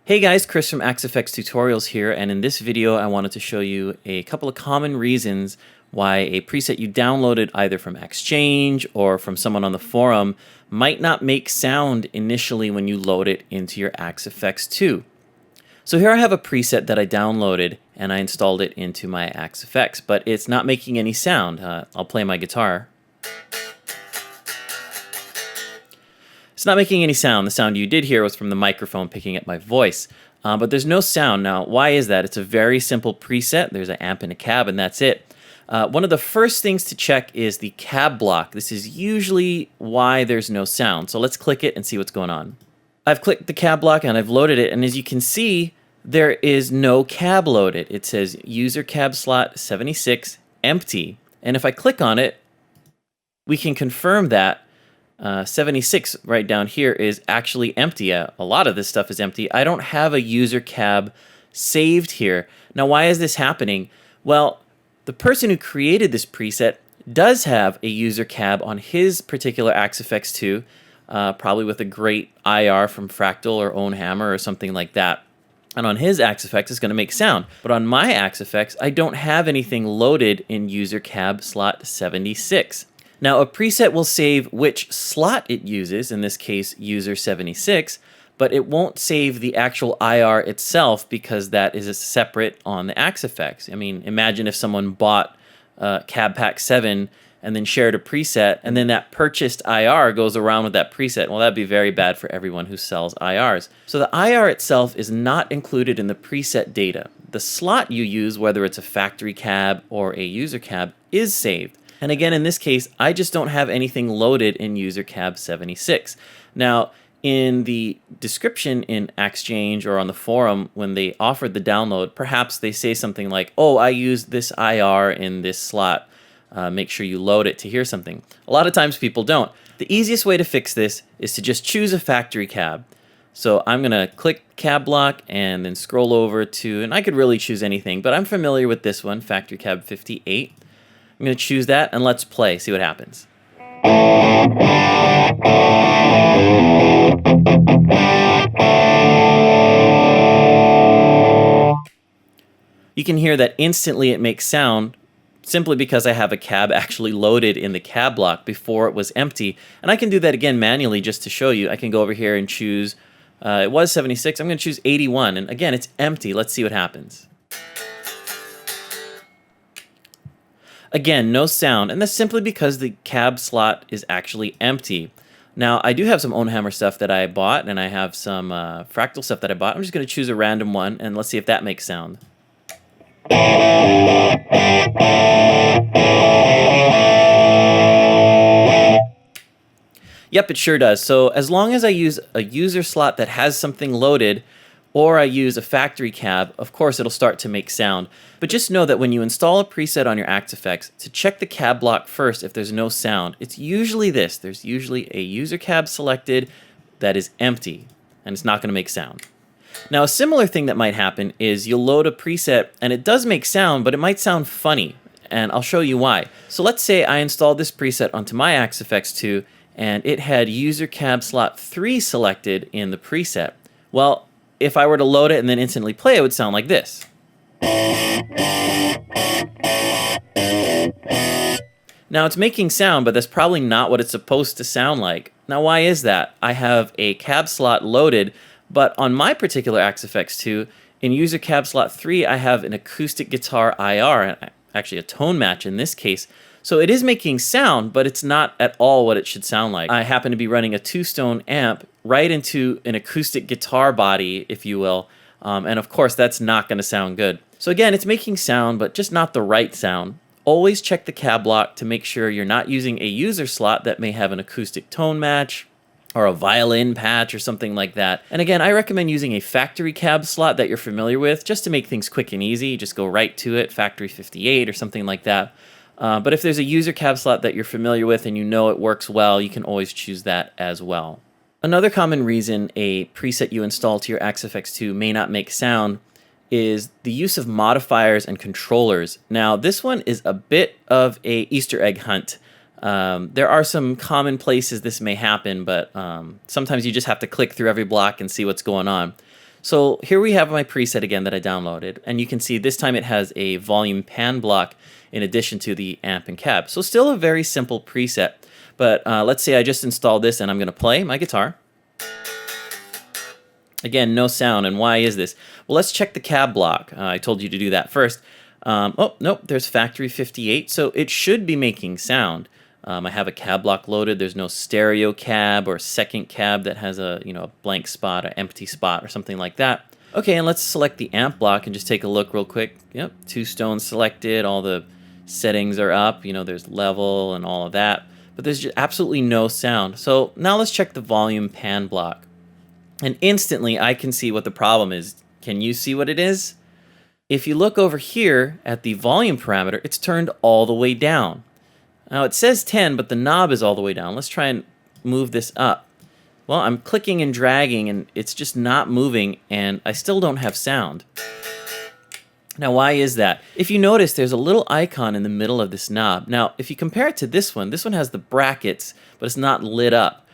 Hey guys, Chris from AxeFX Tutorials here, and in this video I wanted to show you a couple of common reasons why a preset you downloaded either from Exchange or from someone on the forum might not make sound initially when you load it into your AxeFX 2. So here I have a preset that I downloaded and I installed it into my AxeFX, but it's not making any sound. I'll play my guitar. It's not making any sound. The sound you did hear was from the microphone picking up my voice. But there's no sound. Now, why is that? It's a very simple preset. There's an amp and a cab, and that's it. One of the first things to check is the cab block. This is usually why there's no sound. So let's click it and see what's going on. I've clicked the cab block and I've loaded it, and as you can see, there is no cab loaded. It says user cab slot 76 empty. And if I click on it, we can confirm that 76 right down here is actually empty. A lot of this stuff is empty. I don't have a user cab saved here. Now, why is this happening? Well, the person who created this preset does have a user cab on his particular AxeFX 2, probably with a great IR from Fractal or Ownhammer or something like that. And on his AxeFX, it's going to make sound. But on my AxeFX, I don't have anything loaded in user cab slot 76. Now, a preset will save which slot it uses, in this case, user 76, but it won't save the actual IR itself because that is separate on the AxeFX. I mean, imagine if someone bought Cab Pack 7 and then shared a preset, and then that purchased IR goes around with that preset. Well, that'd be very bad for everyone who sells IRs. So the IR itself is not included in the preset data. The slot you use, whether it's a factory cab or a user cab, is saved. And again, in this case, I just don't have anything loaded in user cab 76. Now, in the description in Exchange or on the forum, when they offered the download, perhaps they say something like, oh, I used this IR in this slot. Make sure you load it to hear something. A lot of times people don't. The easiest way to fix this is to just choose a factory cab. So I'm going to click cab block and then scroll over to, and I could really choose anything, but I'm familiar with this one, factory cab 58. I'm going to choose that and let's play, see what happens. You can hear that instantly it makes sound simply because I have a cab actually loaded in the cab block before it was empty. And I can do that again manually just to show you. I can go over here and choose, it was 76, I'm going to choose 81. And again, it's empty. Let's see what happens. Again, no sound, and that's simply because the cab slot is actually empty. Now, I do have some Ownhammer stuff that I bought, and I have some Fractal stuff that I bought. I'm just going to choose a random one, and let's see if that makes sound. Yep, it sure does. So as long as I use a user slot that has something loaded, or I use a factory cab, of course it'll start to make sound. But just know that when you install a preset on your AxeFX, to check the cab block first if there's no sound. It's usually this. There's usually a user cab selected that is empty, and it's not going to make sound. Now, a similar thing that might happen is you'll load a preset, and it does make sound, but it might sound funny, and I'll show you why. So let's say I installed this preset onto my AxeFX 2, and it had user cab slot 3 selected in the preset. Well, if I were to load it and then instantly play, it would sound like this. Now, it's making sound, but that's probably not what it's supposed to sound like. Now, why is that? I have a cab slot loaded, but on my particular AxeFX 2, in user cab slot 3, I have an acoustic guitar IR, actually a tone match in this case. So it is making sound, but it's not at all what it should sound like. I happen to be running a 2-stone amp right into an acoustic guitar body, if you will, and of course that's not going to sound good. So again, it's making sound, but just not the right sound. Always check the cab block to make sure you're not using a user slot that may have an acoustic tone match or a violin patch or something like that. And again, I recommend using a factory cab slot that you're familiar with just to make things quick and easy. Just go right to it, factory 58 or something like that. But if there's a user cab slot that you're familiar with and you know it works well, you can always choose that as well. Another common reason a preset you install to your AxeFX 2 may not make sound is the use of modifiers and controllers. Now, this one is a bit of a Easter egg hunt. There are some common places this may happen, but sometimes you just have to click through every block and see what's going on. So here we have my preset again that I downloaded, and you can see this time it has a volume pan block in addition to the amp and cab. So still a very simple preset, but let's say I just installed this and I'm going to play my guitar. Again, no sound, and why is this? Well, let's check the cab block. I told you to do that first. Oh, nope, there's factory 58, so it should be making sound. I have a cab block loaded. There's no stereo cab or second cab that has a blank spot, an empty spot or something like that. Okay, and let's select the amp block and just take a look real quick. Yep, 2 stones selected. All the settings are up. There's level and all of that. But there's just absolutely no sound. So now let's check the volume pan block. And instantly I can see what the problem is. Can you see what it is? If you look over here at the volume parameter, it's turned all the way down. Now it says 10, but the knob is all the way down. Let's try and move this up. Well, I'm clicking and dragging and it's just not moving, and I still don't have sound. Now why is that? If you notice, there's a little icon in the middle of this knob. Now if you compare it to this one has the brackets, but it's not lit up.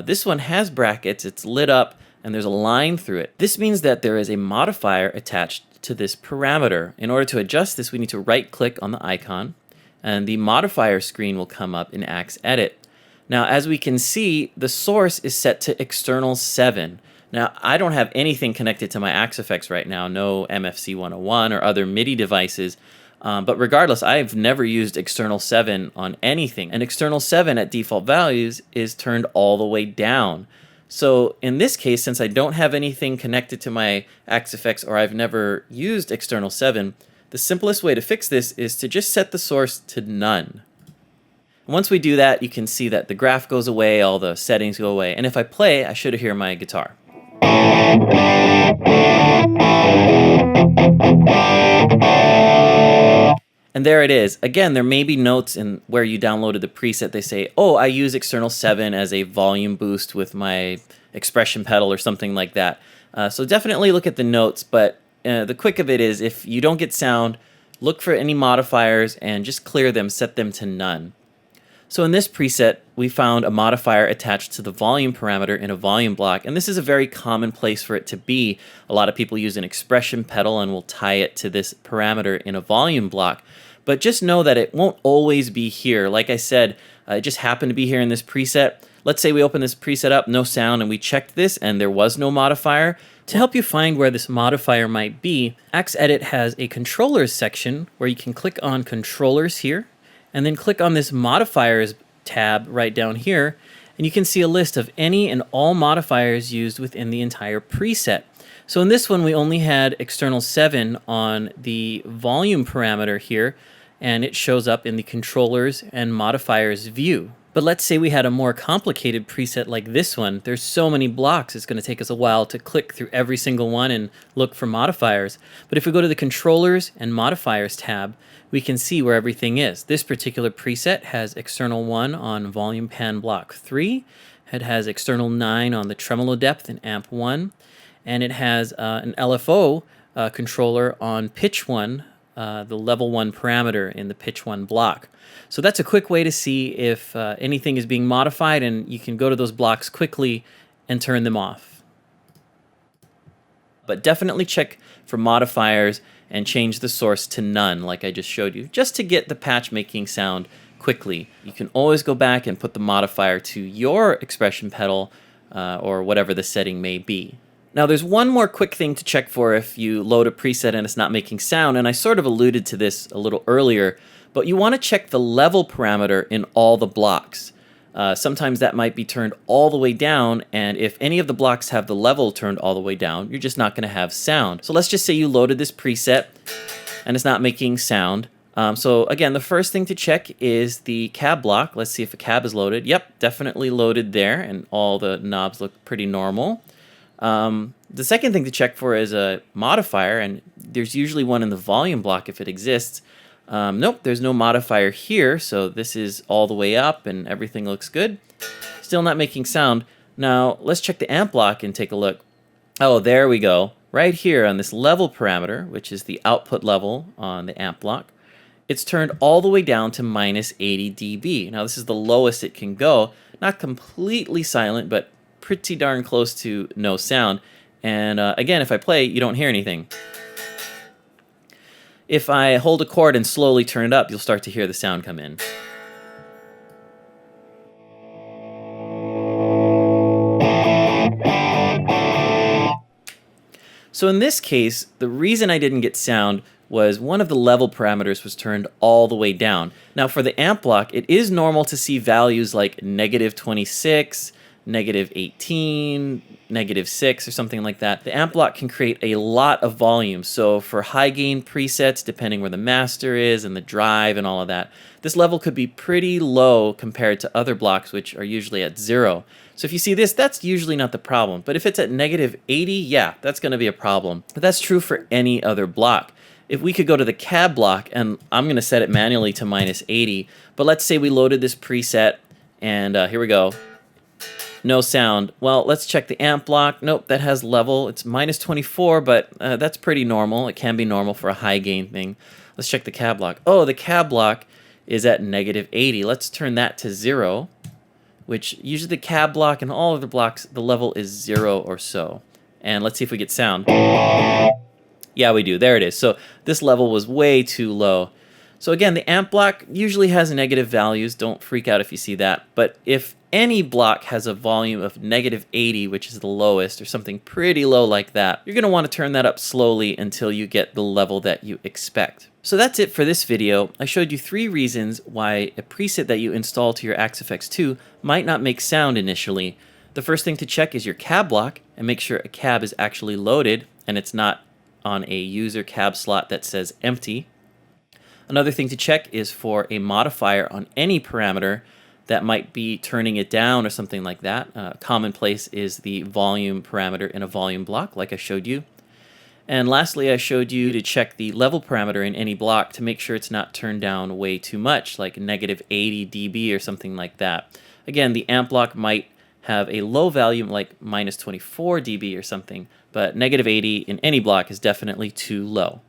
This one has brackets, it's lit up, and there's a line through it. This means that there is a modifier attached to this parameter. In order to adjust this, we need to right click on the icon, and the modifier screen will come up in Axe Edit. Now, as we can see, the source is set to external 7. Now, I don't have anything connected to my Axe Effects right now, no MFC 101 or other MIDI devices, but regardless, I've never used external 7 on anything. And external 7 at default values is turned all the way down. So in this case, since I don't have anything connected to my Axe Effects or I've never used external 7, the simplest way to fix this is to just set the source to none. Once we do that, you can see that the graph goes away, all the settings go away, and if I play, I should hear my guitar. And there it is. Again, there may be notes in where you downloaded the preset. They say, oh, I use external 7 as a volume boost with my expression pedal or something like that. So definitely look at the notes, but the quick of it is if you don't get sound, look for any modifiers and just clear them, set them to none. So in this preset, we found a modifier attached to the volume parameter in a volume block, and this is a very common place for it to be. A lot of people use an expression pedal and will tie it to this parameter in a volume block. But just know that it won't always be here. Like I said, it just happened to be here in this preset. Let's say we open this preset up, no sound, and we checked this and there was no modifier. To help you find where this modifier might be, Axe Edit has a controllers section where you can click on controllers here, and then click on this modifiers tab right down here, and you can see a list of any and all modifiers used within the entire preset. So in this one, we only had external 7 on the volume parameter here, and it shows up in the controllers and modifiers view. But let's say we had a more complicated preset like this one. There's so many blocks, it's going to take us a while to click through every single one and look for modifiers. But if we go to the controllers and modifiers tab, we can see where everything is. This particular preset has external 1 on volume pan block 3. It has external 9 on the tremolo depth in amp 1. And it has an LFO controller on pitch 1, the level 1 parameter in the pitch 1 block. So that's a quick way to see if anything is being modified, and you can go to those blocks quickly and turn them off. But definitely check for modifiers and change the source to none like I just showed you, just to get the patch making sound quickly. You can always go back and put the modifier to your expression pedal or whatever the setting may be. Now there's one more quick thing to check for if you load a preset and it's not making sound, and I sort of alluded to this a little earlier, but you want to check the level parameter in all the blocks. Sometimes that might be turned all the way down, and if any of the blocks have the level turned all the way down, you're just not going to have sound. So let's just say you loaded this preset and it's not making sound. So again, the first thing to check is the cab block. Let's see if a cab is loaded. Yep, definitely loaded there, and all the knobs look pretty normal. The second thing to check for is a modifier, and there's usually one in the volume block if it exists. Nope, there's no modifier here, so this is all the way up and everything looks good. Still not making sound. Now let's check the amp block and take a look. Oh, there we go. Right here on this level parameter, which is the output level on the amp block, it's turned all the way down to minus 80 dB. Now this is the lowest it can go. Not completely silent, but pretty darn close to no sound. And again, if I play, you don't hear anything. If I hold a chord and slowly turn it up, you'll start to hear the sound come in. So in this case, the reason I didn't get sound was one of the level parameters was turned all the way down. Now for the amp block, it is normal to see values like -26, -18, -6, or something like that. The amp block can create a lot of volume. So for high gain presets, depending where the master is and the drive and all of that, this level could be pretty low compared to other blocks, which are usually at 0. So if you see this, that's usually not the problem. But if it's at -80, yeah, that's going to be a problem. But that's true for any other block. If we could go to the cab block, and I'm going to set it manually to -80, but let's say we loaded this preset, and here we go. No sound. Well, let's check the amp block. Nope, that has level. It's -24, but that's pretty normal. It can be normal for a high gain thing. Let's check the cab block. Oh, the cab block is at -80. Let's turn that to 0, which usually the cab block and all other blocks, the level is 0 or so. And let's see if we get sound. Yeah, we do. There it is. So this level was way too low. So again, the amp block usually has negative values. Don't freak out if you see that. But if any block has a volume of -80, which is the lowest, or something pretty low like that, you're going to want to turn that up slowly until you get the level that you expect. So that's it for this video. I showed you 3 reasons why a preset that you install to your Axe FX 2 might not make sound initially. The first thing to check is your cab block and make sure a cab is actually loaded and it's not on a user cab slot that says empty. Another thing to check is for a modifier on any parameter that might be turning it down or something like that. Commonplace is the volume parameter in a volume block, like I showed you. And lastly, I showed you to check the level parameter in any block to make sure it's not turned down way too much, like -80 dB or something like that. Again, the amp block might have a low value like -24 dB or something, but -80 in any block is definitely too low.